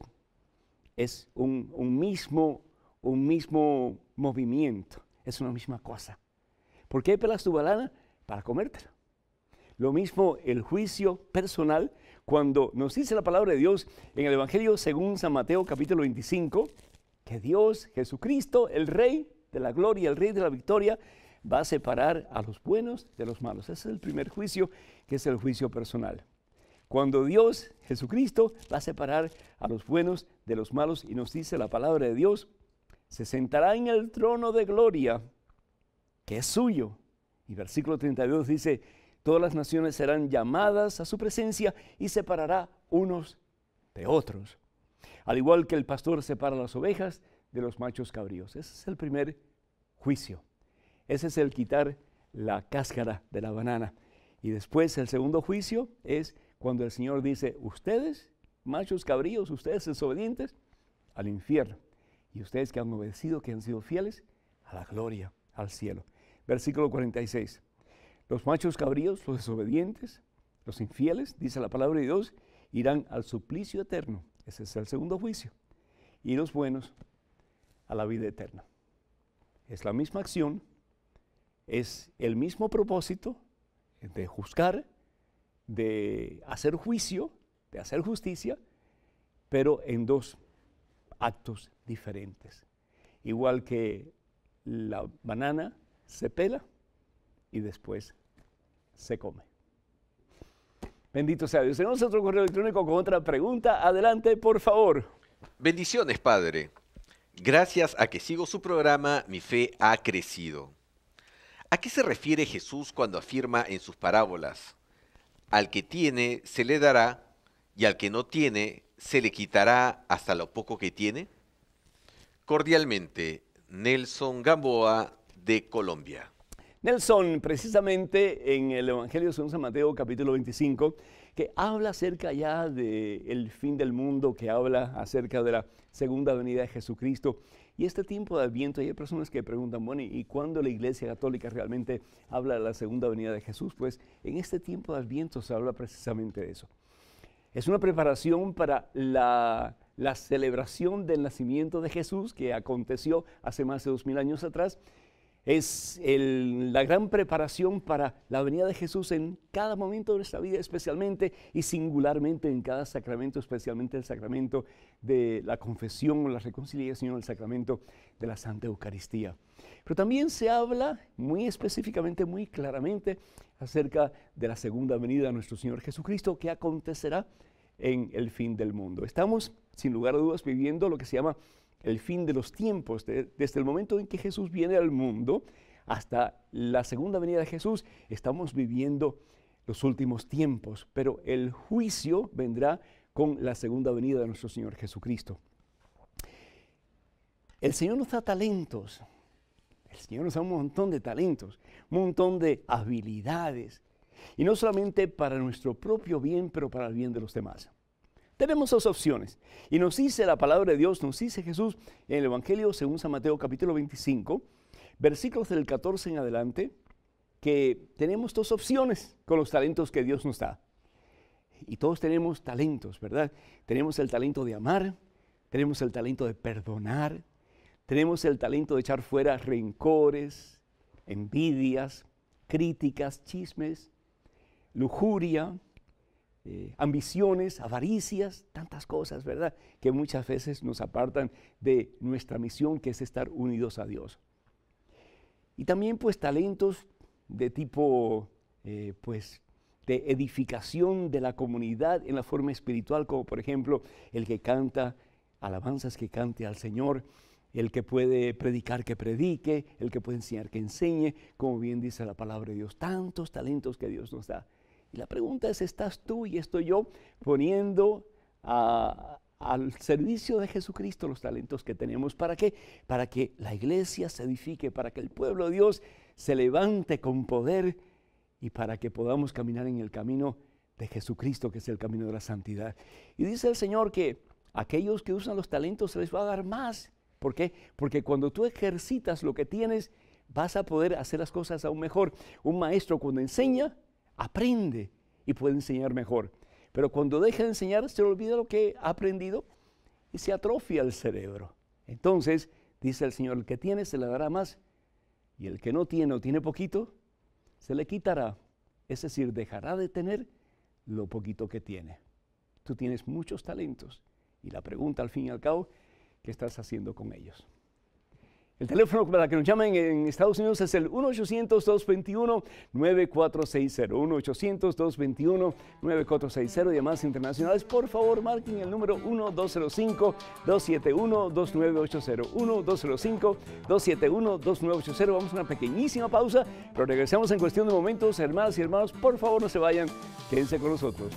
S1: un mismo movimiento, es una misma cosa. ¿Por qué pelas tu banana? Para comértela. Lo mismo el juicio personal, cuando nos dice la palabra de Dios en el Evangelio según San Mateo capítulo 25, que Dios, Jesucristo, el Rey de la gloria, el Rey de la victoria, va a separar a los buenos de los malos. Ese es el primer juicio, que es el juicio personal. Cuando Dios, Jesucristo, va a separar a los buenos de los malos, y nos dice la palabra de Dios se sentará en el trono de gloria que es suyo. Y versículo 32 dice, todas las naciones serán llamadas a su presencia y separará unos de otros. Al igual que el pastor separa las ovejas de los machos cabríos. Ese es el primer juicio. Ese es el quitar la cáscara de la banana. Y después el segundo juicio es cuando el Señor dice, ustedes, machos cabríos, ustedes desobedientes, al infierno. Y ustedes que han obedecido, que han sido fieles, a la gloria, al cielo. Versículo 46. Los machos cabríos, los desobedientes, los infieles, dice la palabra de Dios, irán al suplicio eterno. Ese es el segundo juicio. Y los buenos a la vida eterna. Es la misma acción, es el mismo propósito de juzgar, de hacer juicio, de hacer justicia, pero en dos actos diferentes. Igual que la banana se pela y después se come. Bendito sea Dios. Tenemos otro correo electrónico con otra pregunta. Adelante, por favor.
S2: Bendiciones, Padre. Gracias a que sigo su programa, mi fe ha crecido. ¿A qué se refiere Jesús cuando afirma en sus parábolas? Al que tiene se le dará y al que no tiene se le quitará hasta lo poco que tiene. Cordialmente, Nelson Gamboa, de Colombia.
S1: Nelson, precisamente en el Evangelio según San Mateo, capítulo 25, que habla acerca ya del fin del mundo, que habla acerca de la segunda venida de Jesucristo. Y este tiempo de Adviento, hay personas que preguntan, bueno, ¿y cuándo la Iglesia Católica realmente habla de la segunda venida de Jesús? Pues en este tiempo de Adviento se habla precisamente de eso. Es una preparación para la celebración del nacimiento de Jesús que aconteció hace más de 2000 años atrás. Es la gran preparación para la venida de Jesús en cada momento de nuestra vida, especialmente y singularmente en cada sacramento, especialmente el sacramento de la confesión o la reconciliación, el sacramento de la Santa Eucaristía. Pero también se habla muy específicamente, muy claramente acerca de la segunda venida de nuestro Señor Jesucristo que acontecerá en el fin del mundo. Estamos, sin lugar a dudas, viviendo lo que se llama el fin de los tiempos, desde el momento en que Jesús viene al mundo hasta la segunda venida de Jesús, estamos viviendo los últimos tiempos, pero el juicio vendrá con la segunda venida de nuestro Señor Jesucristo. El Señor nos da talentos, el Señor nos da un montón de talentos, un montón de habilidades, y no solamente para nuestro propio bien, pero para el bien de los demás. Tenemos dos opciones, y nos dice la palabra de Dios, nos dice Jesús en el Evangelio según San Mateo capítulo 25, versículos del 14 en adelante, que tenemos dos opciones con los talentos que Dios nos da. Y todos tenemos talentos, ¿verdad? Tenemos el talento de amar, tenemos el talento de perdonar, tenemos el talento de echar fuera rencores, envidias, críticas, chismes, lujuria, ambiciones, avaricias, tantas cosas, ¿verdad? Que muchas veces nos apartan de nuestra misión, que es estar unidos a Dios. Y también pues talentos de tipo, pues, de edificación de la comunidad en la forma espiritual, como por ejemplo el que canta alabanzas, que cante al Señor, el que puede predicar, que predique, el que puede enseñar, que enseñe, como bien dice la palabra de Dios, tantos talentos que Dios nos da. Y la pregunta es, ¿estás tú y estoy yo poniendo al servicio de Jesucristo los talentos que tenemos? ¿Para qué? Para que la iglesia se edifique, para que el pueblo de Dios se levante con poder y para que podamos caminar en el camino de Jesucristo, que es el camino de la santidad. Y dice el Señor que aquellos que usan los talentos se les va a dar más. ¿Por qué? Porque cuando tú ejercitas lo que tienes, vas a poder hacer las cosas aún mejor. Un maestro cuando enseña, aprende y puede enseñar mejor. Pero cuando deja de enseñar, se olvida lo que ha aprendido y se atrofia el cerebro. Entonces, dice el Señor, el que tiene se le dará más y el que no tiene o tiene poquito, se le quitará. Es decir, dejará de tener lo poquito que tiene. Tú tienes muchos talentos y la pregunta al fin y al cabo, ¿qué estás haciendo con ellos? El teléfono para que nos llamen en Estados Unidos es el 1-800-221-9460. 1-800-221-9460. Y además internacionales, por favor, marquen el número 1-205-271-2980. 1-205-271-2980. Vamos a una pequeñísima pausa, pero regresamos en cuestión de momentos. Hermanas y hermanos, por favor, no se vayan. Quédense con nosotros.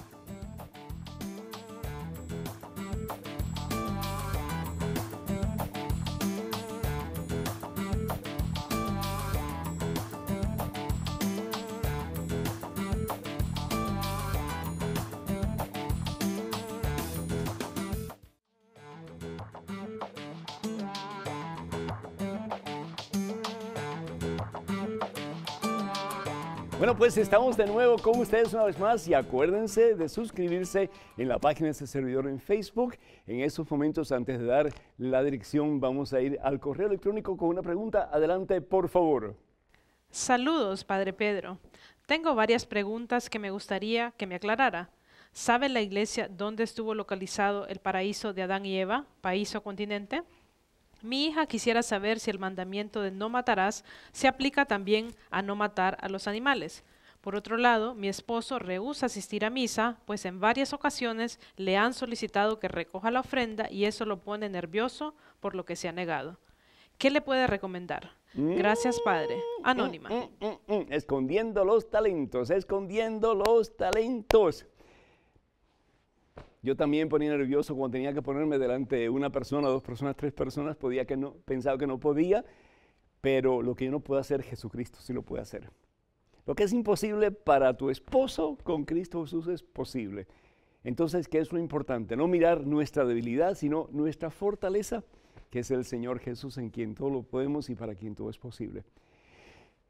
S1: Bueno, pues estamos de nuevo con ustedes una vez más y acuérdense de suscribirse en la página de este servidor en Facebook. En estos momentos, antes de dar la dirección, vamos a ir al correo electrónico con una pregunta. Adelante, por favor.
S3: Saludos, Padre Pedro. Tengo varias preguntas que me gustaría que me aclarara. ¿Sabe la Iglesia dónde estuvo localizado el paraíso de Adán y Eva, país o continente? Mi hija quisiera saber si el mandamiento de no matarás se aplica también a no matar a los animales. Por otro lado, mi esposo rehúsa asistir a misa, pues en varias ocasiones le han solicitado que recoja la ofrenda y eso lo pone nervioso, por lo que se ha negado. ¿Qué le puede recomendar? Gracias, Padre. Anónima.
S1: Escondiendo los talentos, escondiendo los talentos. Yo también ponía nervioso cuando tenía que ponerme delante de una persona, dos personas, tres personas, pensaba que no podía, pero lo que yo no puedo hacer, Jesucristo sí lo puede hacer. Lo que es imposible para tu esposo, con Cristo Jesús es posible. Entonces, ¿qué es lo importante? No mirar nuestra debilidad, sino nuestra fortaleza, que es el Señor Jesús, en quien todo lo podemos y para quien todo es posible.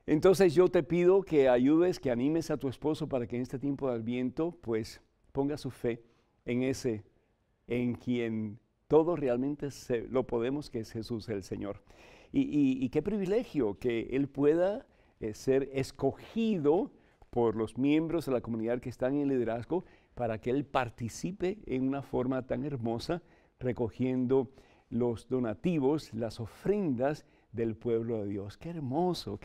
S1: Entonces, yo te pido que ayudes, que animes a tu esposo para que en este tiempo de Adviento, pues, ponga su fe en quien todo realmente lo podemos, que es Jesús el Señor. Y qué privilegio que Él pueda ser escogido por los miembros de la comunidad que están en liderazgo para que Él participe en una forma tan hermosa, recogiendo los donativos, las ofrendas del pueblo de Dios. Qué hermoso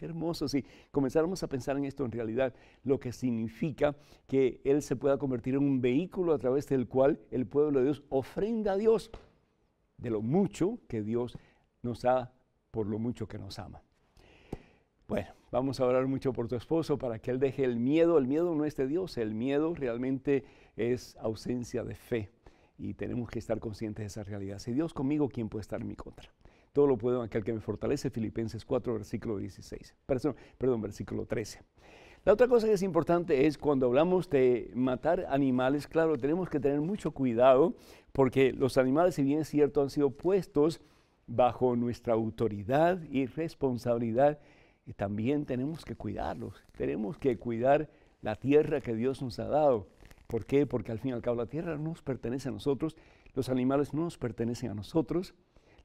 S1: si comenzáramos a pensar en esto en realidad, lo que significa que Él se pueda convertir en un vehículo a través del cual el pueblo de Dios ofrenda a Dios de lo mucho que Dios nos da por lo mucho que nos ama. Bueno, vamos a orar mucho por tu esposo para que él deje el miedo. El miedo no es de Dios, el miedo realmente es ausencia de fe y tenemos que estar conscientes de esa realidad. Si Dios conmigo, ¿quién puede estar en mi contra? Todo lo puedo en aquel que me fortalece, Filipenses 4, versículo 16. Perdón, versículo 13. La otra cosa que es importante es cuando hablamos de matar animales, claro, tenemos que tener mucho cuidado porque los animales, si bien es cierto, han sido puestos bajo nuestra autoridad y responsabilidad, y también tenemos que cuidarlos. Tenemos que cuidar la tierra que Dios nos ha dado. ¿Por qué? Porque al fin y al cabo la tierra no nos pertenece a nosotros, los animales no nos pertenecen a nosotros.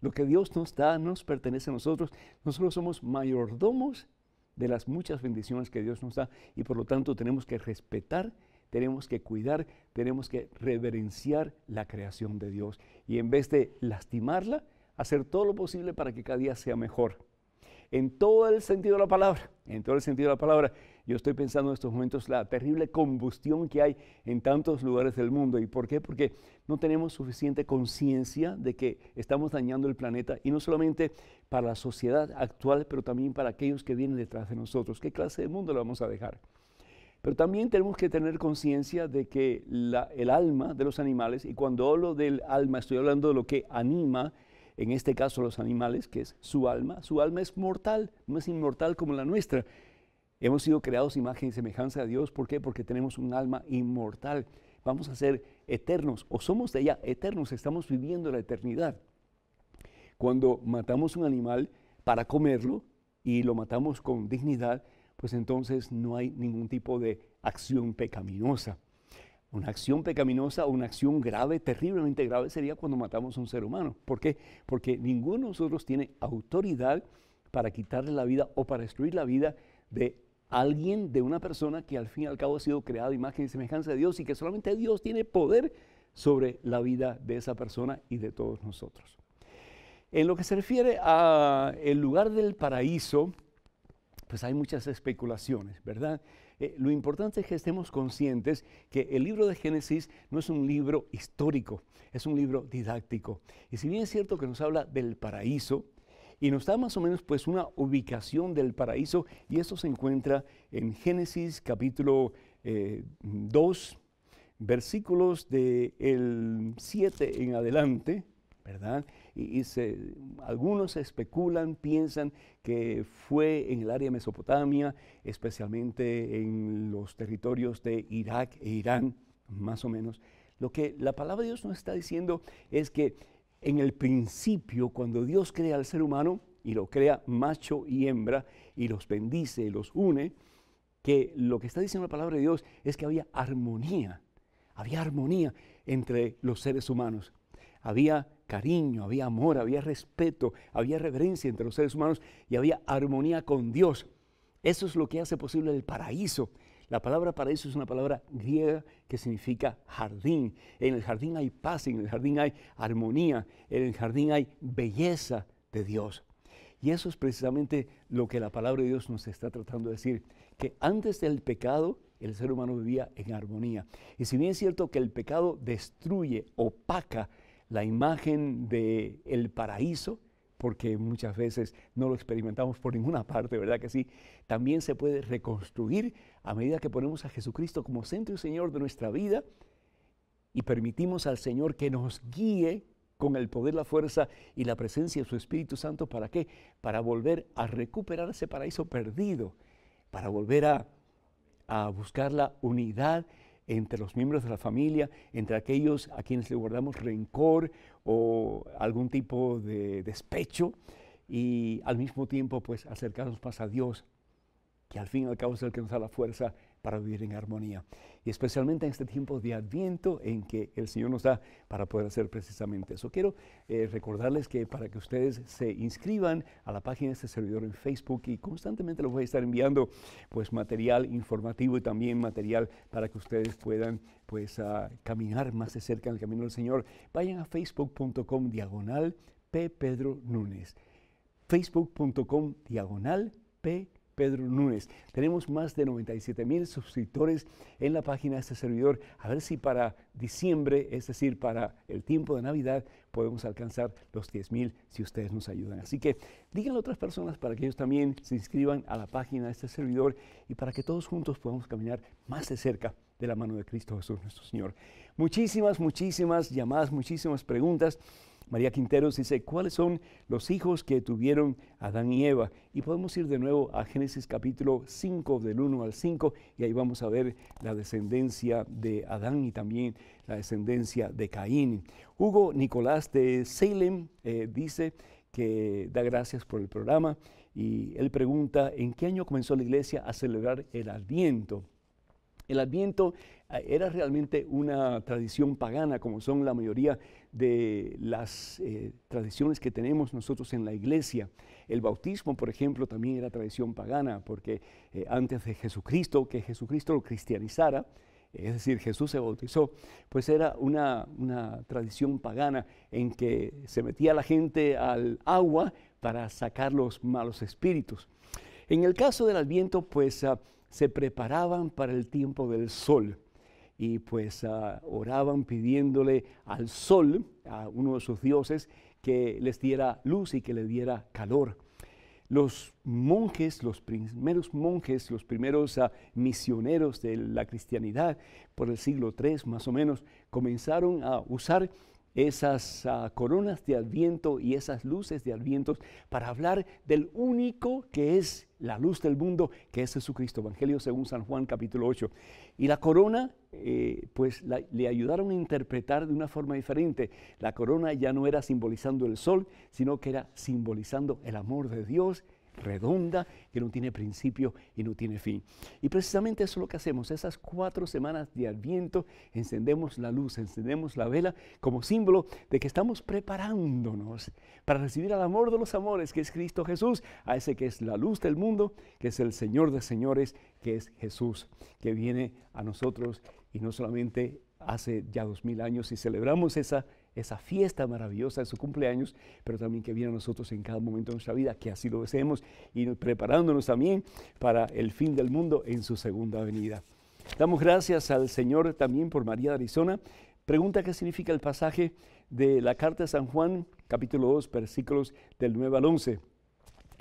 S1: Lo que Dios nos da nos pertenece a nosotros. Nosotros somos mayordomos de las muchas bendiciones que Dios nos da y por lo tanto tenemos que respetar, tenemos que cuidar, tenemos que reverenciar la creación de Dios y en vez de lastimarla, hacer todo lo posible para que cada día sea mejor. En todo el sentido de la palabra, yo estoy pensando en estos momentos la terrible combustión que hay en tantos lugares del mundo. ¿Y por qué? Porque no tenemos suficiente conciencia de que estamos dañando el planeta y no solamente para la sociedad actual, pero también para aquellos que vienen detrás de nosotros. ¿Qué clase de mundo le vamos a dejar? Pero también tenemos que tener conciencia de que el alma de los animales, y cuando hablo del alma estoy hablando de lo que anima, en este caso los animales, que es su alma es mortal, no es inmortal como la nuestra. Hemos sido creados imagen y semejanza de Dios. ¿Por qué? Porque tenemos un alma inmortal. Vamos a ser eternos, o somos de ella eternos, estamos viviendo la eternidad. Cuando matamos un animal para comerlo y lo matamos con dignidad, pues entonces no hay ningún tipo de acción pecaminosa. Una acción pecaminosa o una acción grave, terriblemente grave, sería cuando matamos a un ser humano. ¿Por qué? Porque ninguno de nosotros tiene autoridad para quitarle la vida o para destruir la vida de alguien, de una persona que al fin y al cabo ha sido creada a imagen y semejanza de Dios y que solamente Dios tiene poder sobre la vida de esa persona y de todos nosotros. En lo que se refiere a el lugar del paraíso, pues hay muchas especulaciones, ¿verdad? Lo importante es que estemos conscientes que el libro de Génesis no es un libro histórico, es un libro didáctico. Y si bien es cierto que nos habla del paraíso, y nos da más o menos pues una ubicación del paraíso, y eso se encuentra en Génesis capítulo 2, versículos del 7 en adelante, ¿verdad? Algunos especulan, piensan que fue en el área de Mesopotamia, especialmente en los territorios de Irak e Irán, más o menos. Lo que la palabra de Dios nos está diciendo es que en el principio, cuando Dios crea al ser humano, y lo crea macho y hembra, y los bendice y los une, que lo que está diciendo la palabra de Dios es que había armonía entre los seres humanos. Había cariño, había amor, había respeto, había reverencia entre los seres humanos y había armonía con Dios. Eso es lo que hace posible el paraíso. La palabra paraíso es una palabra griega que significa jardín. En el jardín hay paz, en el jardín hay armonía, en el jardín hay belleza de Dios. Y eso es precisamente lo que la palabra de Dios nos está tratando de decir, que antes del pecado el ser humano vivía en armonía. Y si bien es cierto que el pecado destruye, opaca la imagen del paraíso, porque muchas veces no lo experimentamos por ninguna parte, ¿verdad que sí? También se puede reconstruir a medida que ponemos a Jesucristo como centro y Señor de nuestra vida y permitimos al Señor que nos guíe con el poder, la fuerza y la presencia de su Espíritu Santo. ¿Para qué? Para volver a recuperar ese paraíso perdido, para volver a buscar la unidad entre los miembros de la familia, entre aquellos a quienes le guardamos rencor o algún tipo de despecho, y al mismo tiempo pues acercarnos más a Dios, que al fin y al cabo es el que nos da la fuerza para vivir en armonía. Y especialmente en este tiempo de Adviento en que el Señor nos da para poder hacer precisamente eso. Quiero recordarles que para que ustedes se inscriban a la página de este servidor en Facebook, y constantemente les voy a estar enviando pues material informativo y también material para que ustedes puedan pues caminar más de cerca en el camino del Señor. Vayan a facebook.com/P. Pedro Núñez. Facebook.com/P. Pedro Núñez. Tenemos más de 97,000 suscriptores en la página de este servidor. A ver si para diciembre, es decir, para el tiempo de Navidad, podemos alcanzar los 10,000 si ustedes nos ayudan. Así que díganle a otras personas para que ellos también se inscriban a la página de este servidor y para que todos juntos podamos caminar más de cerca de la mano de Cristo Jesús nuestro Señor. Muchísimas llamadas, muchísimas preguntas. María Quinteros dice, ¿cuáles son los hijos que tuvieron Adán y Eva? Y podemos ir de nuevo a Génesis capítulo 5, del 1 al 5, y ahí vamos a ver la descendencia de Adán y también la descendencia de Caín. Hugo Nicolás de Salem dice que da gracias por el programa, y él pregunta, ¿en qué año comenzó la iglesia a celebrar el Adviento? El Adviento era realmente una tradición pagana, como son la mayoría de las tradiciones que tenemos nosotros en la iglesia. El bautismo, por ejemplo, también era tradición pagana, porque antes de Jesucristo, que Jesucristo lo cristianizara, es decir, Jesús se bautizó, pues era una tradición pagana en que se metía la gente al agua para sacar los malos espíritus. En el caso del Adviento, pues se preparaban para el tiempo del sol y pues oraban pidiéndole al sol, a uno de sus dioses, que les diera luz y que le diera calor. Los monjes, los primeros misioneros de la cristianidad por el siglo III más o menos, comenzaron a usar esas coronas de Adviento y esas luces de Adviento para hablar del único que es la luz del mundo, que es Jesucristo. Evangelio según San Juan capítulo 8. Y la corona le ayudaron a interpretar de una forma diferente. La corona ya no era simbolizando el sol, sino que era simbolizando el amor de Dios, redonda, que no tiene principio y no tiene fin. Y precisamente eso es lo que hacemos. Esas 4 semanas de Adviento encendemos la luz, encendemos la vela como símbolo de que estamos preparándonos para recibir al amor de los amores, que es Cristo Jesús, a ese que es la luz del mundo, que es el Señor de señores, que es Jesús, que viene a nosotros y no solamente hace ya 2000 años y celebramos esa esa fiesta maravillosa de su cumpleaños, pero también que viene a nosotros en cada momento de nuestra vida, que así lo deseemos, y preparándonos también para el fin del mundo en su segunda venida. Damos gracias al Señor también por María de Arizona. Pregunta qué significa el pasaje de la carta de San Juan, capítulo 2, versículos del 9 al 11.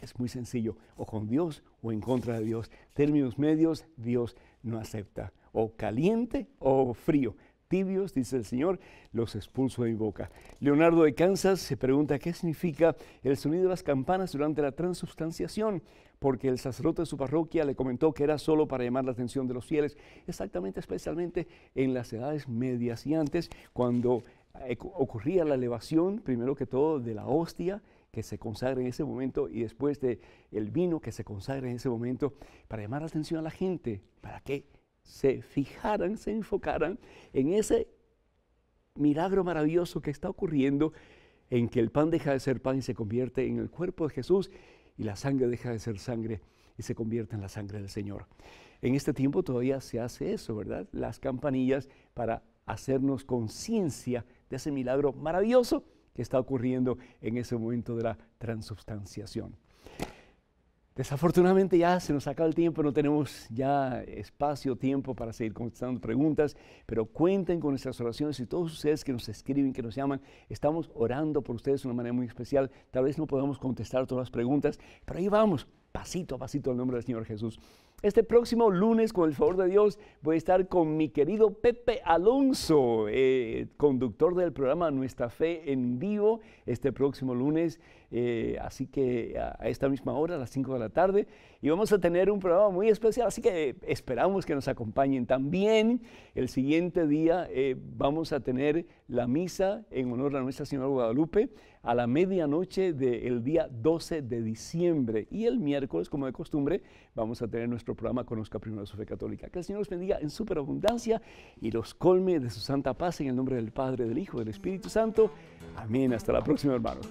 S1: Es muy sencillo, o con Dios o en contra de Dios. Términos medios Dios no acepta, o caliente o frío. Tibios, dice el Señor, los expulso de mi boca. Leonardo de Kansas se pregunta qué significa el sonido de las campanas durante la transubstanciación, porque el sacerdote de su parroquia le comentó que era solo para llamar la atención de los fieles, exactamente, especialmente en las edades medias y antes, cuando ocurría la elevación, primero que todo, de la hostia, que se consagra en ese momento, y después del vino que se consagra en ese momento, para llamar la atención a la gente, para que se fijaran, se enfocaran en ese milagro maravilloso que está ocurriendo, en que el pan deja de ser pan y se convierte en el cuerpo de Jesús, y la sangre deja de ser sangre y se convierte en la sangre del Señor. En este tiempo todavía se hace eso, ¿verdad? Las campanillas para hacernos conciencia de ese milagro maravilloso que está ocurriendo en ese momento de la transubstanciación. Desafortunadamente ya se nos acaba el tiempo, no tenemos ya espacio, tiempo para seguir contestando preguntas, pero cuenten con nuestras oraciones y todos ustedes que nos escriben, que nos llaman, estamos orando por ustedes de una manera muy especial. Tal vez no podamos contestar todas las preguntas, pero ahí vamos, pasito a pasito, en el nombre del Señor Jesús. Este próximo lunes, con el favor de Dios, voy a estar con mi querido Pepe Alonso, conductor del programa Nuestra Fe en Vivo, este próximo lunes, así que a esta misma hora, a las 5 de la tarde, y vamos a tener un programa muy especial, así que esperamos que nos acompañen. También el siguiente día vamos a tener la misa en honor a Nuestra Señora de Guadalupe a la medianoche del día 12 de diciembre, y el miércoles, como de costumbre, vamos a tener nuestro programa Conozca Primero su Fe Católica. Que el Señor los bendiga en superabundancia y los colme de su santa paz en el nombre del Padre, del Hijo y del Espíritu Santo. Amén. Hasta la próxima, hermanos.